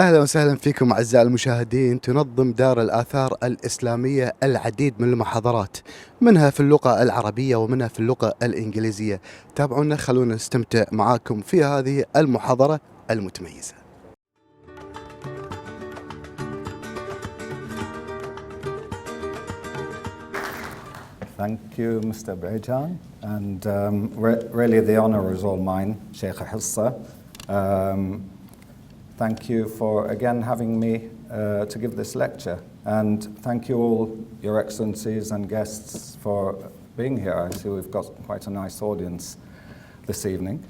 أهلا وسهلا فيكم أعزائي المشاهدين. تنظم دار الآثار الإسلامية العديد من المحاضرات، منها في اللغة العربية ومنها في اللغة الإنجليزية. تابعونا، خلونا نستمتع معاكم في هذه المحاضرة المتميزة. Thank you, Mr. Bejan, and really the honor is all mine, Sheikh Hissa. Thank you for again having me to give this lecture, and thank you all, Your Excellencies and guests, for being here. I see we've got quite a nice audience this evening.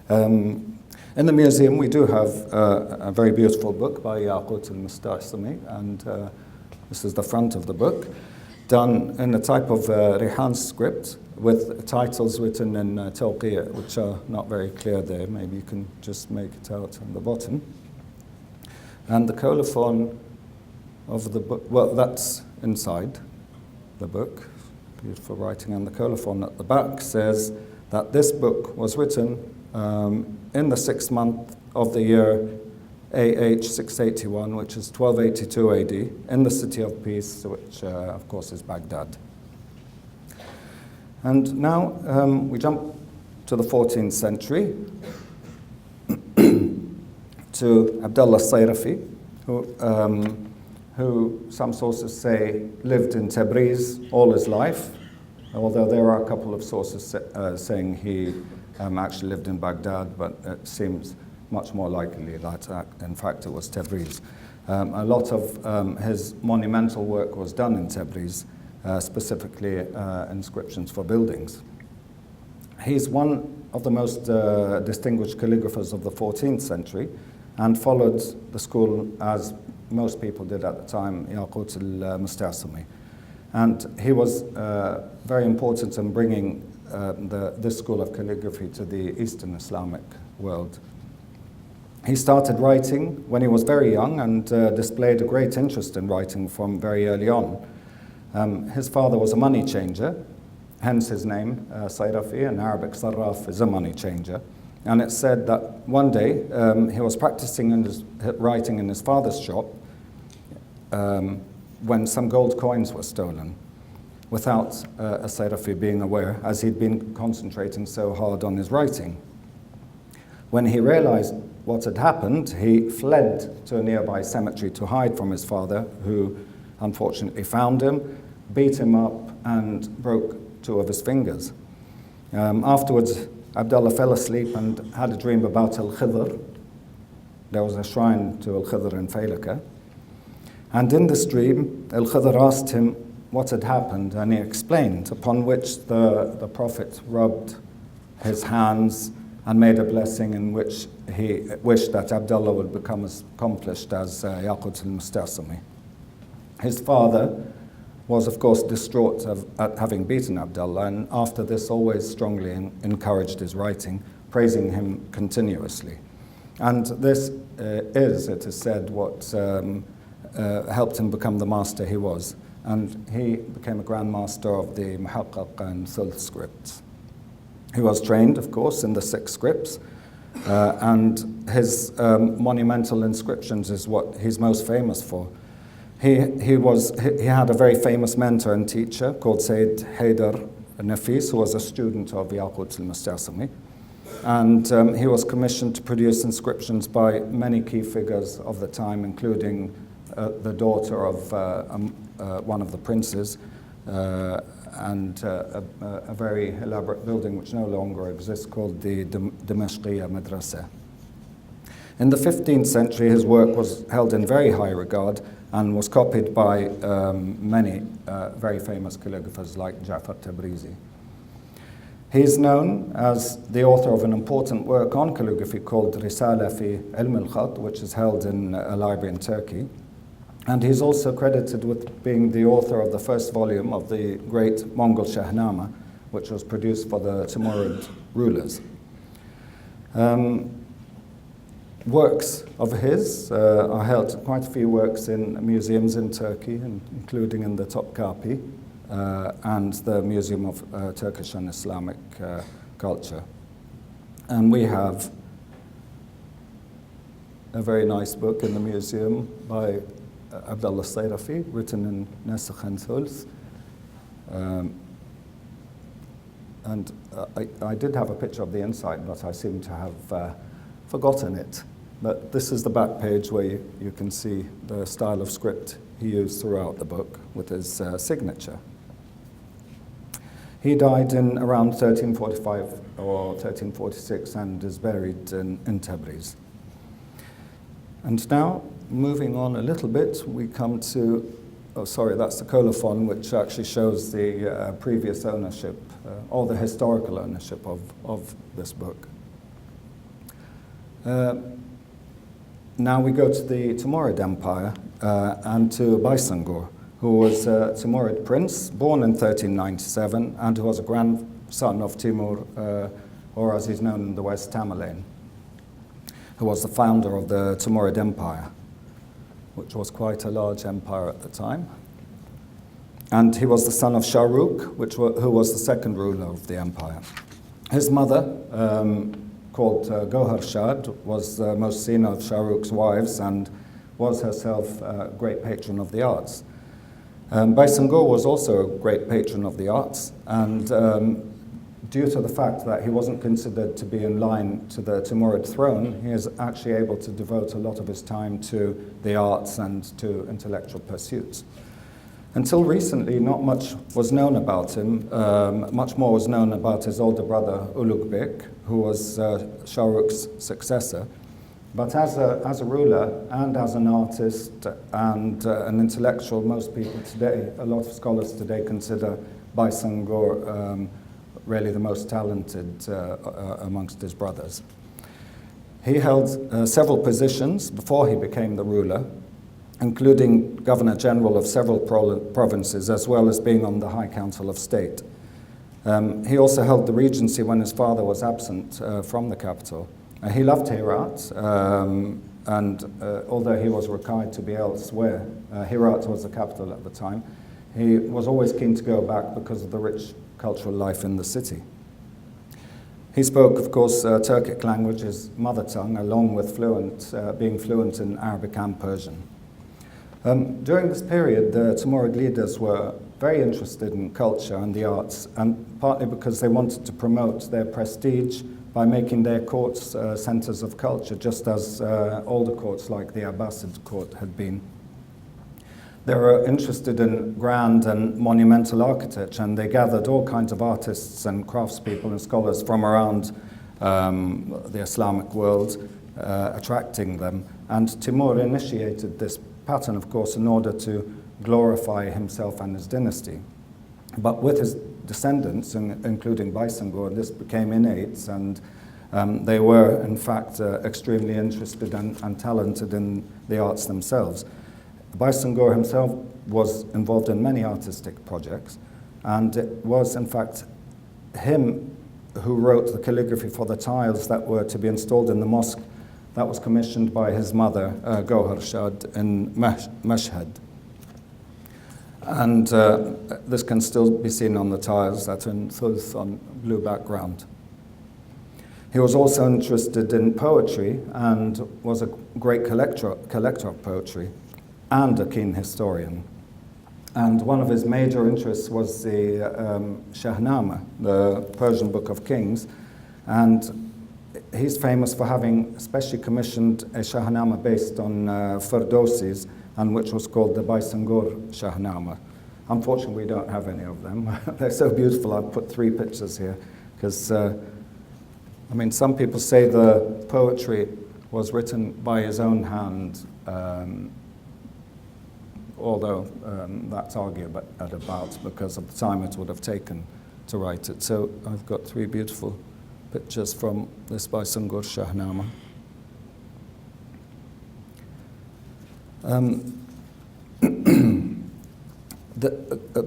In the museum we do have a very beautiful book by Yaqut al-Mustasimi, and this is the front of the book, done in a type of Rihan script with titles written in Tawqiyah, which are not very clear there. Maybe you can just make it out on the bottom. And the colophon of the book, well, that's inside the book, beautiful writing, and the colophon at the back says that this book was written in the 6th month of the year AH 681, which is 1282 AD, in the City of Peace, which of course is Baghdad. And now we jump to the 14th century, to Abdullah Sayrafi, who some sources say lived in Tabriz all his life, although there are a couple of sources saying he actually lived in Baghdad, but it seems much more likely that, in fact, it was Tabriz. A lot of his monumental work was done in Tabriz, specifically inscriptions for buildings. He's one of the most distinguished calligraphers of the 14th century and followed the school, as most people did at the time, Yaqut al-Mustasimi. And he was very important in bringing this school of calligraphy to the Eastern Islamic world. He started writing when he was very young and displayed a great interest in writing from very early on. His father was a money changer, hence his name, Sayrafi. In Arabic, Sarraf is a money changer. And it's said that one day he was practicing writing in his father's shop when some gold coins were stolen, without a Sayrafi being aware, as he'd been concentrating so hard on his writing. When he realized what had happened, he fled to a nearby cemetery to hide from his father, who unfortunately found him, beat him up, and broke 2 of his fingers. Afterwards, Abdullah fell asleep and had a dream about Al-Khidr. There was a shrine to Al-Khidr in Failaka. And in this dream, Al-Khidr asked him what had happened, and he explained, upon which the Prophet rubbed his hands and made a blessing in which he wished that Abdullah would become as accomplished as Yaqut al-Mustasimi. His father was, of course, distraught at having beaten Abdullah, and after this always strongly encouraged his writing, praising him continuously. And this it is said, what helped him become the master he was. And he became a Grand Master of the Muhaqqaq and Thulth scripts. He was trained, of course, in the 6 scripts, and his monumental inscriptions is what he's most famous for. He had a very famous mentor and teacher called Sayyid Haydar Nafis, who was a student of Yaqut al-Mustasimi, and he was commissioned to produce inscriptions by many key figures of the time, including the daughter of one of the princes, and a very elaborate building which no longer exists, called the Dimashqiya Madrasa. In the 15th century, his work was held in very high regard and was copied by many very famous calligraphers like Ja'far Tabrizi. He's known as the author of an important work on calligraphy called Risala fi Ilm al-Khat, which is held in a library in Turkey. And he's also credited with being the author of the first volume of the great Mongol Shahnama, which was produced for the Timurid rulers. Works of his are held, quite a few works in museums in Turkey, including in the Topkapi and the Museum of Turkish and Islamic Culture. And we have a very nice book in the museum by Abdullah Sayrafi, written in Nasakh and Thulth. And I did have a picture of the inside, but I seem to have forgotten it. But this is the back page where you can see the style of script he used throughout the book with his signature. He died in around 1345 or 1346 and is buried in Tabriz. And now, moving on a little bit, we come to, oh sorry, that's the colophon, which actually shows the previous ownership, or the historical ownership of this book. Now we go to the Timurid Empire and to Baysangur, who was a Timurid prince, born in 1397, and who was a grandson of Timur, or as he's known in the West, Tamerlane, who was the founder of the Timurid Empire, which was quite a large empire at the time. And he was the son of Shah Rukh, who was the second ruler of the empire. His mother, called Gohar Shad, was the most senior of Shah Rukh's wives and was herself a great patron of the arts. Baysangur was also a great patron of the arts, and due to the fact that he wasn't considered to be in line to the Timurid throne, he is actually able to devote a lot of his time to the arts and to intellectual pursuits. Until recently, not much was known about him. Much more was known about his older brother, Ulugh Bek, who was Shah Rukh's successor. But as a ruler and as an artist and an intellectual, most people today, a lot of scholars today consider Baysangur really the most talented amongst his brothers. He held several positions before he became the ruler, including Governor General of several provinces, as well as being on the High Council of State. He also held the regency when his father was absent from the capital. He loved Herat, and although he was required to be elsewhere, Herat was the capital at the time, he was always keen to go back because of the rich cultural life in the city. He spoke, of course, Turkic language, his mother tongue, along with being fluent in Arabic and Persian. During this period, the Timurid leaders were very interested in culture and the arts, and partly because they wanted to promote their prestige by making their courts centers of culture, just as older courts like the Abbasid court had been. They were interested in grand and monumental architecture, and they gathered all kinds of artists and craftspeople and scholars from around the Islamic world, attracting them. And Timur initiated this pattern, of course, in order to glorify himself and his dynasty. But with his descendants, including Baysangur, this became innate, and they were, in fact, extremely interested and talented in the arts themselves. Baysangur himself was involved in many artistic projects, and it was, in fact, him who wrote the calligraphy for the tiles that were to be installed in the mosque that was commissioned by his mother, Gohar Shad, in Mashhad. And this can still be seen on the tiles that are in Thulth on blue background. He was also interested in poetry and was a great collector of poetry and a keen historian. And one of his major interests was the Shahnameh, the Persian Book of Kings, and he's famous for having especially commissioned a Shahnameh based on Ferdowsi's, and which was called the Baysangur Shahnameh. Unfortunately, we don't have any of them. They're so beautiful, I've put 3 pictures here, because, I mean, some people say the poetry was written by his own hand, although that's arguable about because of the time it would have taken to write it. So I've got 3 beautiful pictures from this Baysangur Shahnameh.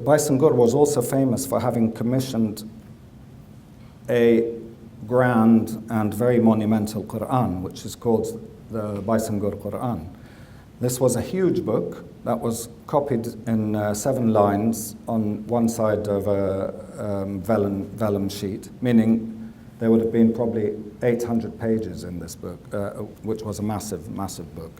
Baysangur was also famous for having commissioned a grand and very monumental Quran, which is called the Baysangur Quran. This was a huge book that was copied in 7 lines on one side of a vellum sheet, meaning there would have been probably 800 pages in this book, which was a massive, massive book.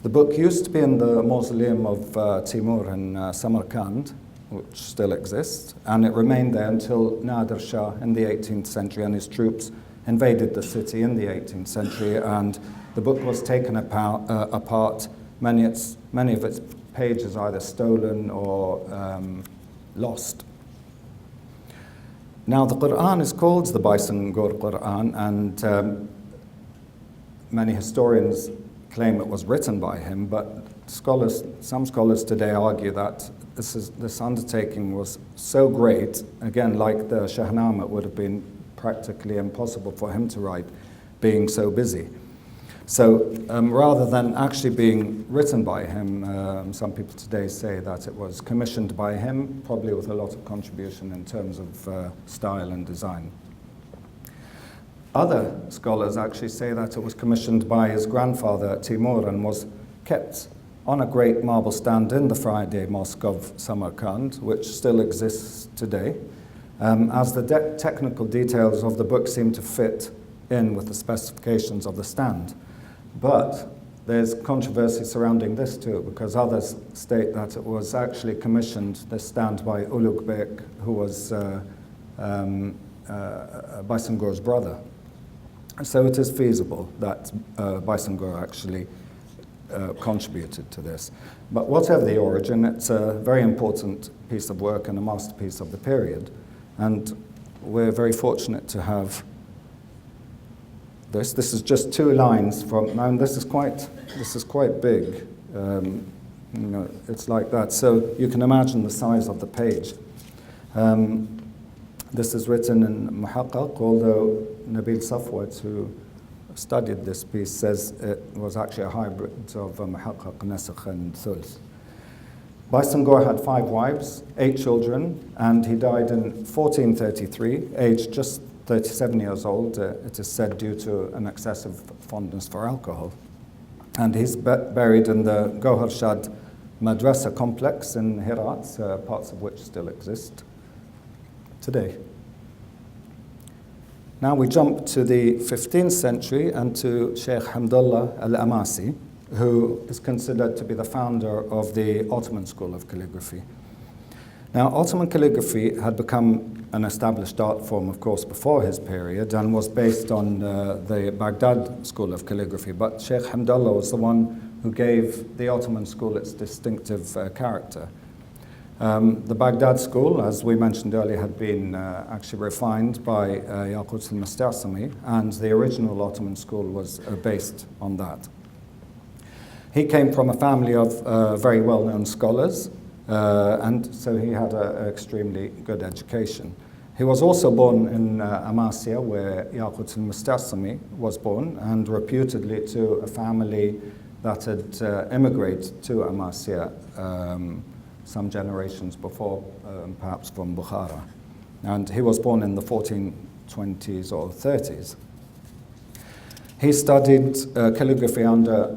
The book used to be in the mausoleum of Timur in Samarkand, which still exists, and it remained there until Nadir Shah in the 18th century and his troops invaded the city in the 18th century, and the book was taken apart, many of its pages either stolen or lost. Now, the Quran is called the Baisangur Quran, and many historians claim it was written by him, but some scholars today argue that this undertaking was so great, again, like the Shahnameh, it would have been practically impossible for him to write, being so busy. So rather than actually being written by him, some people today say that it was commissioned by him, probably with a lot of contribution in terms of style and design. Other scholars actually say that it was commissioned by his grandfather Timur and was kept on a great marble stand in the Friday Mosque of Samarkand, which still exists today, as the technical details of the book seem to fit in with the specifications of the stand. But there's controversy surrounding this too, because others state that it was actually commissioned, this stand, by Ulugh Bek, who was Baisangur's brother. So it is feasible that Baisangur actually contributed to this. But whatever the origin, it's a very important piece of work and a masterpiece of the period. And we're very fortunate to have this. This is just 2 lines from, and this is quite big. It's like that. So you can imagine the size of the page. This is written in Muhaqqaq, although Nabil Safwat, who studied this piece, says it was actually a hybrid of Muhaqqaq, Nasakh, and Thulth. Baisangur had 5 wives, 8 children, and he died in 1433, aged just 37 years old, it is said, due to an excessive fondness for alcohol. And he's buried in the Gohar Shad Madrasa complex in Herat, parts of which still exist today. Now we jump to the 15th century and to Sheikh Hamdullah al-Amasi, who is considered to be the founder of the Ottoman school of calligraphy. Now, Ottoman calligraphy had become an established art form, of course, before his period and was based on the Baghdad school of calligraphy, but Sheikh Hamdullah was the one who gave the Ottoman school its distinctive character. The Baghdad school, as we mentioned earlier, had been actually refined by Yaqut al-Mustasimi, and the original Ottoman school was based on that. He came from a family of very well-known scholars, and so he had an extremely good education. He was also born in Amasya, where Yaqut al-Mustasimi was born, and reputedly to a family that had immigrated to Amasya some generations before, perhaps from Bukhara. And he was born in the 1420s or 30s. He studied calligraphy under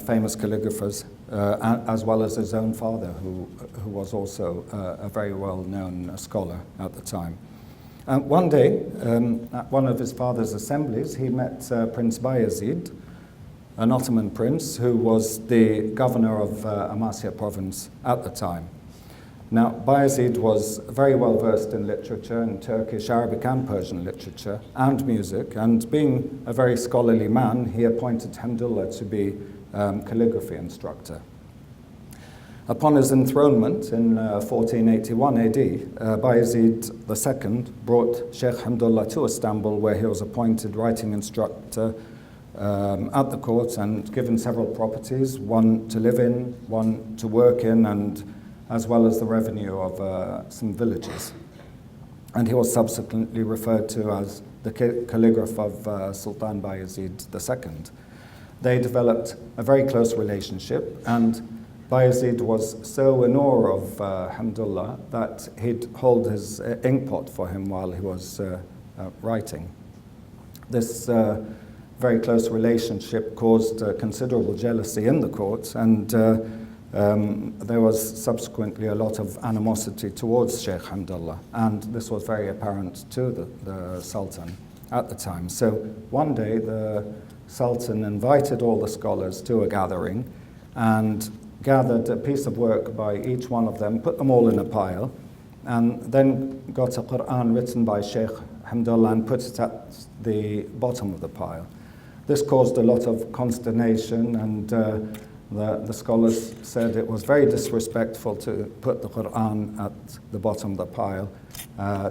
famous calligraphers, as well as his own father, who was also a very well-known scholar at the time. One day, at one of his father's assemblies, he met Prince Bayezid, an Ottoman prince who was the governor of Amasya province at the time. Now, Bayezid was very well versed in literature, in Turkish, Arabic, and Persian literature, and music, and being a very scholarly man, he appointed Hamdullah to be calligraphy instructor. Upon his enthronement in 1481 AD, Bayezid II brought Sheikh Hamdullah to Istanbul, where he was appointed writing instructor at the court and given several properties, one to live in, one to work in, and as well as the revenue of some villages. And he was subsequently referred to as the calligraph of Sultan Bayezid II. They developed a very close relationship, and Bayezid was so in awe of Hamdullah that he'd hold his inkpot for him while he was writing. This very close relationship caused considerable jealousy in the court, and there was subsequently a lot of animosity towards Sheikh Hamdullah, and this was very apparent to the Sultan, at the time. So one day the Sultan invited all the scholars to a gathering and gathered a piece of work by each one of them, put them all in a pile, and then got a Quran written by Sheikh Hamdullah and put it at the bottom of the pile. This caused a lot of consternation, and the scholars said it was very disrespectful to put the Quran at the bottom of the pile,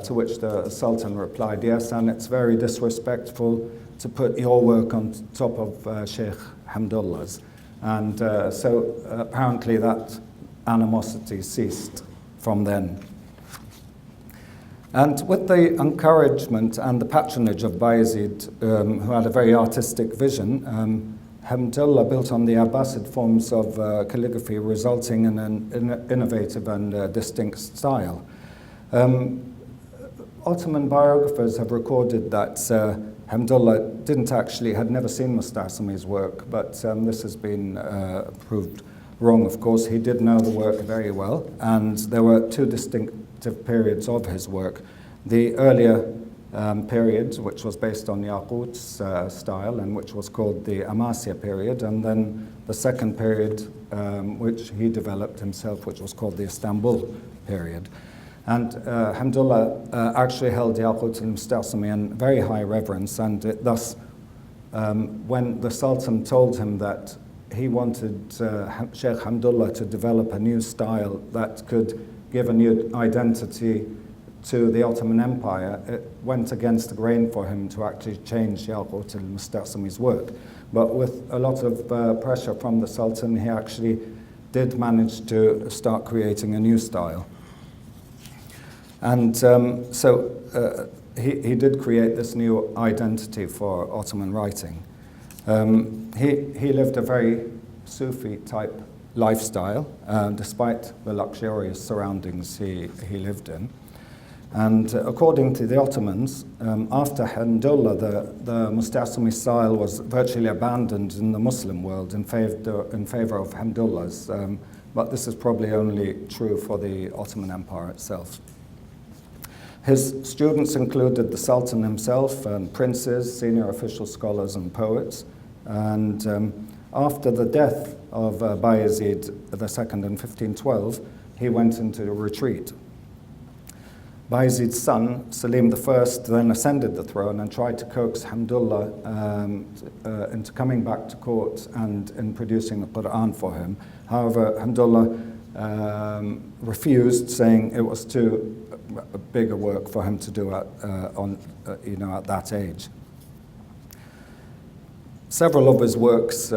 to which the Sultan replied, yes, and it's very disrespectful to put your work on top of Sheikh Hamdullah's. And so apparently that animosity ceased from then. And with the encouragement and the patronage of Bayezid, who had a very artistic vision, Hamdullah built on the Abbasid forms of calligraphy, resulting in an innovative and distinct style. Ottoman biographers have recorded that Hamdullah had never seen Mustasimi's work, but this has been proved wrong, of course. He did know the work very well, and there were two distinctive periods of his work. The earlier period, which was based on Yaqut's style and which was called the Amasya period, and then the second period, which he developed himself, which was called the Istanbul period. And Hamdullah actually held Yaqut al-Mustasimi in very high reverence, and thus, when the Sultan told him that he wanted Sheikh Hamdullah to develop a new style that could give a new identity to the Ottoman Empire, it went against the grain for him to actually change Yaqut al-Mustasimi's work. But with a lot of pressure from the Sultan, he actually did manage to start creating a new style. And he did create this new identity for Ottoman writing. He lived a very Sufi-type lifestyle, despite the luxurious surroundings he lived in. And according to the Ottomans, after Hamdullah, the Mustasimi style was virtually abandoned in the Muslim world in favor of Hamdullah's, but this is probably only true for the Ottoman Empire itself. His students included the Sultan himself and princes, senior official scholars and poets. And after the death of Bayezid II in 1512, he went into a retreat. Bayezid's son, Selim I, then ascended the throne and tried to coax Hamdullah into coming back to court and in producing the Quran for him. However, Hamdullah refused, saying it was too big a work for him to do at that age. Several of his works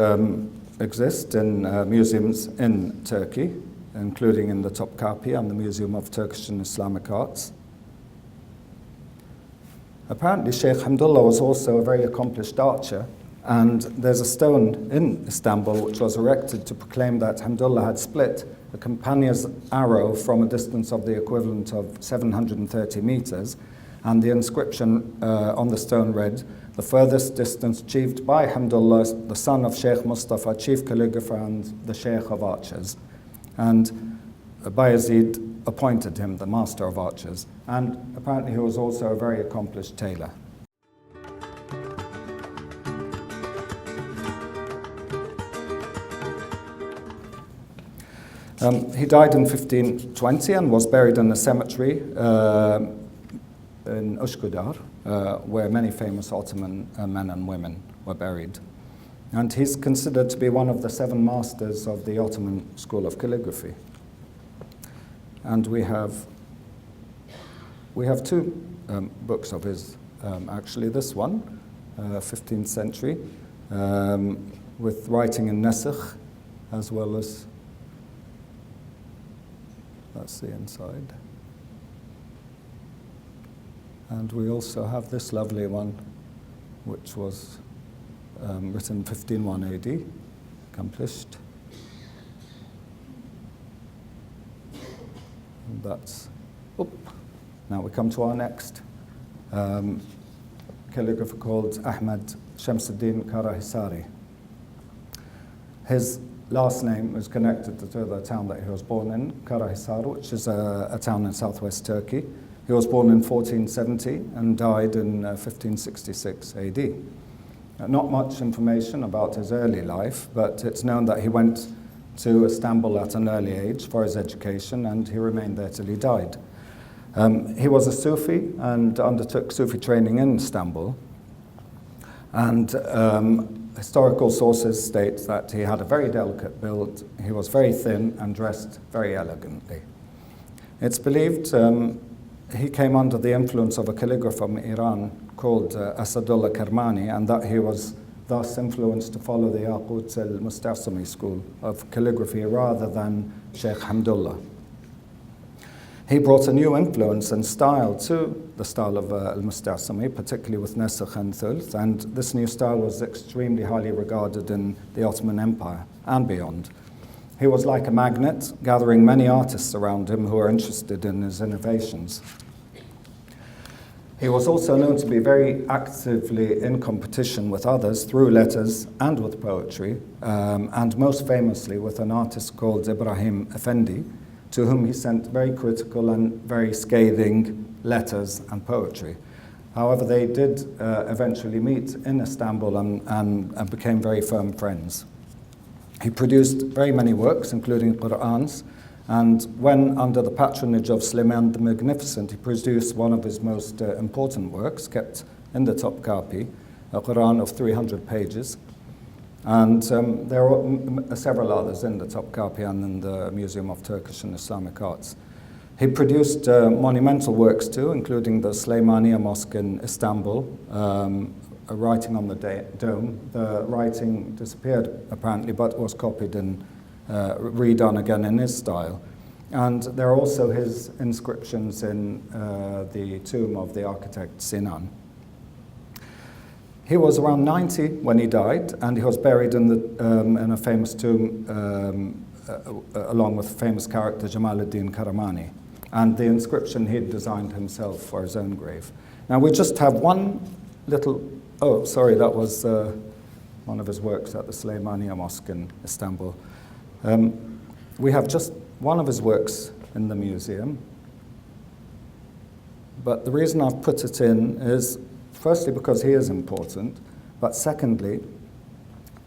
exist in museums in Turkey, including in the Topkapi and the Museum of Turkish and Islamic Arts. Apparently, Sheikh Hamdullah was also a very accomplished archer, and there's a stone in Istanbul which was erected to proclaim that Hamdullah had split a companion's arrow from a distance of the equivalent of 730 meters, and the inscription on the stone read, "The furthest distance achieved by Hamdullah, the son of Sheikh Mustafa, chief calligrapher and the Sheikh of archers." And Bayezid appointed him the master of archers, and apparently he was also a very accomplished tailor. He died in 1520 and was buried in a cemetery in Ushkudar, where many famous Ottoman men and women were buried. And he's considered to be one of the 7 masters of the Ottoman school of calligraphy. And we have 2 books of his, actually. This one, 15th century, with writing in Nasikh, as well as, that's the inside. And we also have this lovely one, which was written in 1501 AD, accomplished. And that's, now we come to our next calligrapher called Ahmad Shamsuddin Karahisari. His last name is connected to the town that he was born in, Karahisar, which is a town in southwest Turkey. He was born in 1470 and died in 1566 AD. Not much information about his early life, but it's known that he went to Istanbul at an early age for his education, and he remained there till he died. He was a Sufi and undertook Sufi training in Istanbul. And historical sources state that he had a very delicate build, he was very thin and dressed very elegantly. It's believed he came under the influence of a calligrapher from Iran called Asadullah Kermani, and that he was thus influenced to follow the Yaqut al-Mustasimi school of calligraphy rather than Sheikh Hamdullah. He brought a new influence and style to the style of al-Mustasimi, particularly with Nasakh and Thulth, and this new style was extremely highly regarded in the Ottoman Empire and beyond. He was like a magnet, gathering many artists around him who were interested in his innovations. He was also known to be very actively in competition with others through letters and with poetry, and most famously with an artist called Ibrahim Effendi, to whom he sent very critical and very scathing letters and poetry. However, they did eventually meet in Istanbul and became very firm friends. He produced very many works, including Qur'ans, and when under the patronage of Suleiman the Magnificent, he produced one of his most important works, kept in the Topkapi, a Qur'an of 300 pages. And there are several others in the Topkapi and in the Museum of Turkish and Islamic Arts. He produced monumental works too, including the Süleymaniye Mosque in Istanbul, a writing on the dome. The writing disappeared apparently, but was copied and redone again in his style. And there are also his inscriptions in the tomb of the architect Sinan. He was around 90 when he died, and he was buried in a famous tomb along with famous character Jamaluddin Karamani. And the inscription he had designed himself for his own grave. Now we just have one little, oh sorry, that was one of his works at the Süleymaniye Mosque in Istanbul. We have just one of his works in the museum, but the reason I've put it in is firstly because he is important, but secondly,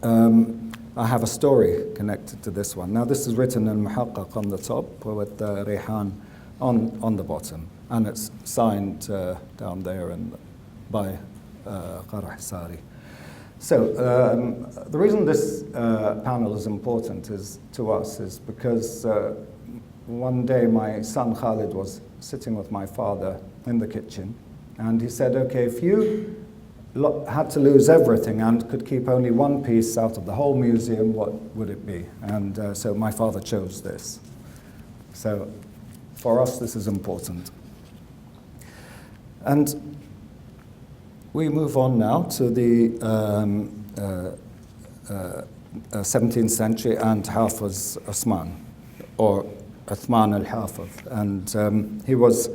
I have a story connected to this one. Now this is written in Muhaqqaq on the top with Rihan on the bottom, and it's signed down there by Qarah Sari. So the reason this panel is important to us is because one day my son Khalid was sitting with my father in the kitchen, and he said, okay, if you had to lose everything and could keep only one piece out of the whole museum, what would it be? And so my father chose this. So for us, this is important. And we move on now to the 17th century and Hafiz Osman, or Uthman al-Hafiz. And he was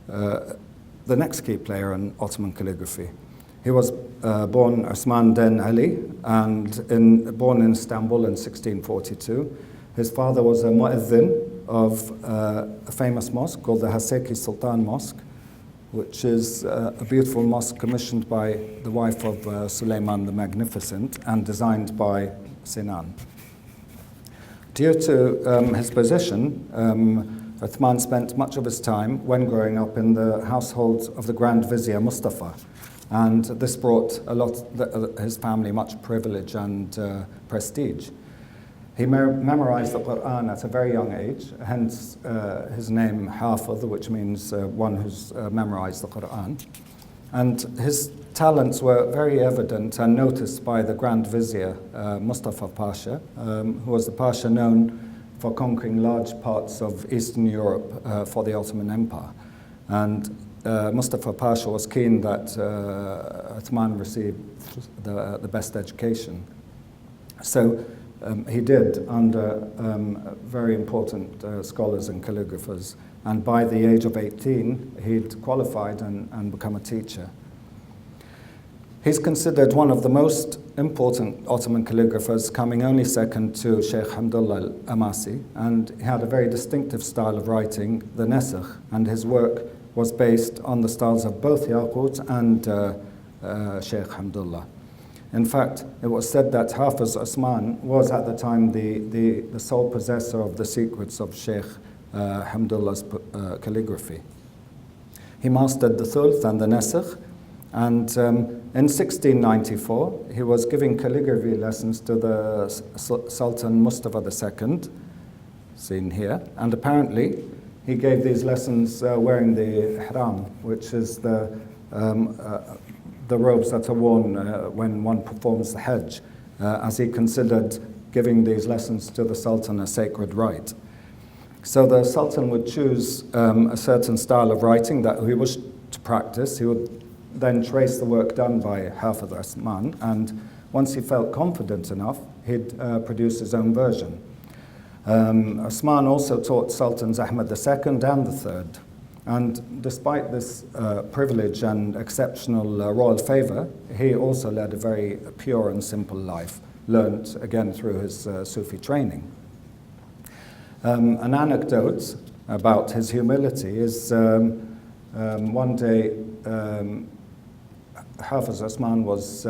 the next key player in Ottoman calligraphy. He was born Osman Den Ali and born in Istanbul in 1642. His father was a mu'adhin of a famous mosque called the Haseki Sultan Mosque, which is a beautiful mosque commissioned by the wife of Suleiman the Magnificent and designed by Sinan. Due to his position, Uthman spent much of his time when growing up in the household of the Grand Vizier Mustafa, and this brought his family much privilege and prestige. He memorized the Qur'an at a very young age, hence his name Hafiz, which means one who's memorized the Qur'an. And his talents were very evident and noticed by the Grand Vizier Mustafa Pasha, who was the Pasha known for conquering large parts of Eastern Europe for the Ottoman Empire. And Mustafa Pasha was keen that Uthman received the best education. So he did under very important scholars and calligraphers, and by the age of 18 he'd qualified and become a teacher. He's considered one of the most important Ottoman calligraphers, coming only second to Sheikh Hamdullah al-Amasi, and he had a very distinctive style of writing, the Nesakh, and his work was based on the styles of both Yaqut and Sheikh Hamdullah. In fact, it was said that Hafiz Osman was at the time the sole possessor of the secrets of Sheikh Hamdullah's calligraphy. He mastered the Thulth and the Nasakh, and in 1694 he was giving calligraphy lessons to the Sultan Mustafa II, seen here, and apparently he gave these lessons wearing the ihram, which is the robes that are worn when one performs the Hajj, as he considered giving these lessons to the Sultan a sacred rite. So the Sultan would choose a certain style of writing that he wished to practice. He would then trace the work done by Hafiz Osman, and once he felt confident enough, he'd produce his own version. Osman also taught Sultans Ahmad II and III. And despite this privilege and exceptional royal favor, he also led a very pure and simple life, learnt again through his Sufi training. An anecdote about his humility is one day Hafiz Osman was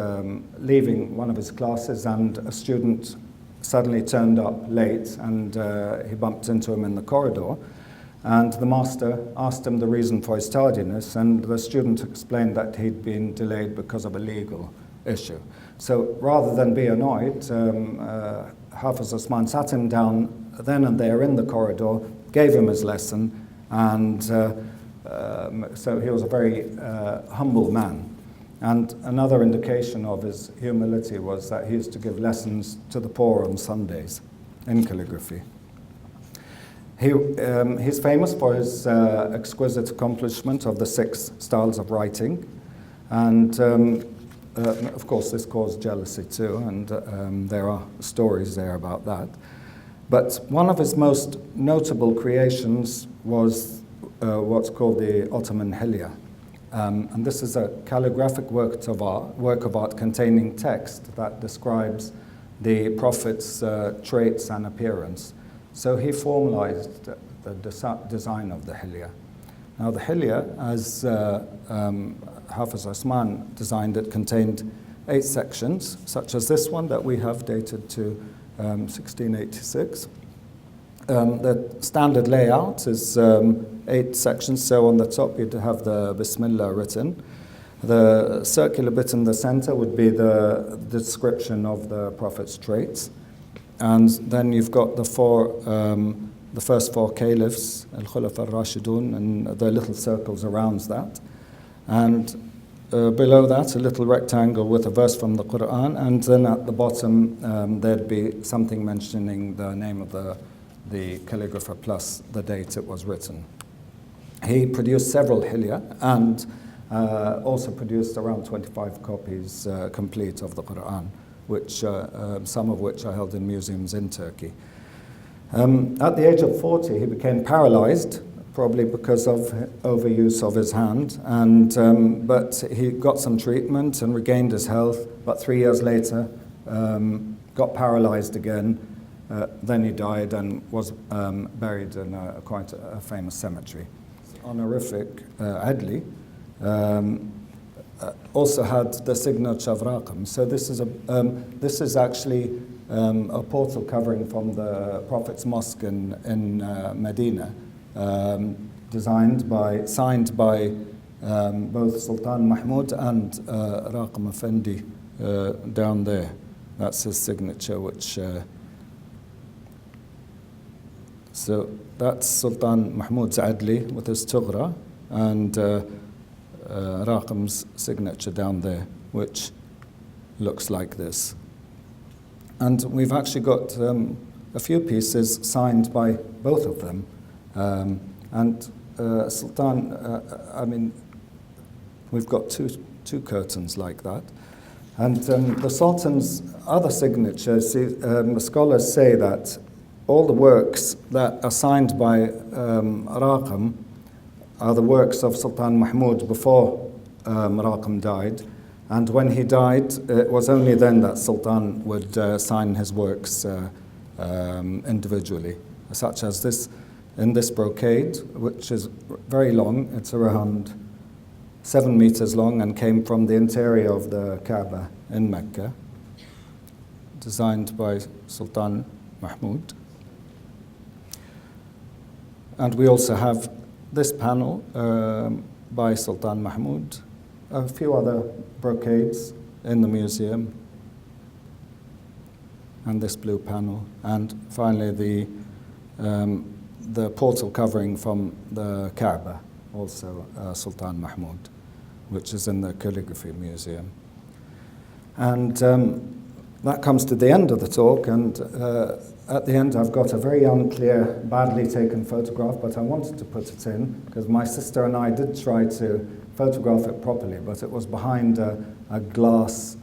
leaving one of his classes, and a student suddenly turned up late, and he bumped into him in the corridor. And the master asked him the reason for his tardiness, and the student explained that he'd been delayed because of a legal issue. So rather than be annoyed, Hafiz Osman sat him down then and there in the corridor, gave him his lesson, and so he was a very humble man. And another indication of his humility was that he used to give lessons to the poor on Sundays in calligraphy. He's famous for his exquisite accomplishment of the 6 styles of writing, and of course this caused jealousy too, and there are stories there about that. But one of his most notable creations was what's called the Ottoman Hilya. And this is a calligraphic work of art containing text that describes the Prophet's traits and appearance. So he formalized the design of the Hilya. Now the Hilya, as Hafiz Osman designed it, contained 8 sections, such as this one that we have dated to 1686. The standard layout is 8 sections, so on the top you'd have the Bismillah written. The circular bit in the center would be the description of the Prophet's traits. And then you've got the first 4 caliphs, Al-Khulafa al-Rashidun, and the little circles around that. And below that, a little rectangle with a verse from the Quran, and then at the bottom there'd be something mentioning the name of the calligrapher plus the date it was written. He produced several Hilya and also produced around 25 copies complete of the Quran, which some of which are held in museums in Turkey. At the age of 40, he became paralyzed, probably because of overuse of his hand, and but he got some treatment and regained his health. But 3 years later, got paralyzed again. Then he died and was buried in quite a famous cemetery. Honorific Adli also had the signature of Raqam. So this is actually a portal covering from the Prophet's mosque in Medina, signed by both Sultan Mahmud and Raqam Effendi down there. That's his signature, which. So that's Sultan Mahmud's Adli with his Tughra, and Raqam's signature down there, which looks like this. And we've actually got a few pieces signed by both of them. And Sultan, we've got two curtains like that. And the Sultan's other signatures, scholars say that all the works that are signed by Raqam are the works of Sultan Mahmud before Raqam died. And when he died, it was only then that Sultan would sign his works individually, such as this in this brocade, which is very long. It's around 7 meters long and came from the interior of the Kaaba in Mecca, designed by Sultan Mahmud. And we also have this panel by Sultan Mahmud, a few other brocades in the museum, and this blue panel, and finally the portal covering from the Kaaba, also Sultan Mahmud, which is in the Calligraphy Museum. And that comes to the end of the talk, and at the end I've got a very unclear, badly taken photograph, but I wanted to put it in because my sister and I did try to photograph it properly, but it was behind a glass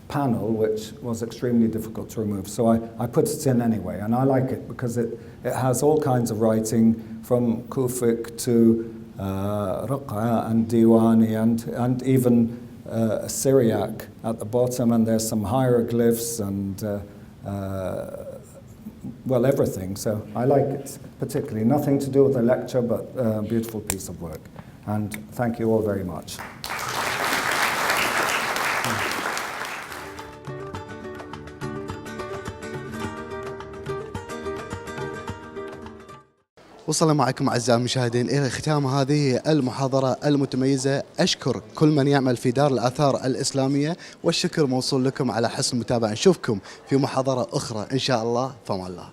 panel, which was extremely difficult to remove. So I put it in anyway, and I like it because it has all kinds of writing from Kufic to Raq'a and Diwani and even Syriac at the bottom, and there's some hieroglyphs and well, everything. So I like it particularly. Nothing to do with the lecture, but a beautiful piece of work. And thank you all very much. وصلنا معكم أعزائي المشاهدين إلى ختام هذه المحاضرة المتميزة. أشكر كل من يعمل في دار الآثار الإسلامية، والشكر موصول لكم على حسن المتابعة. نشوفكم في محاضرة أخرى إن شاء الله. فما الله.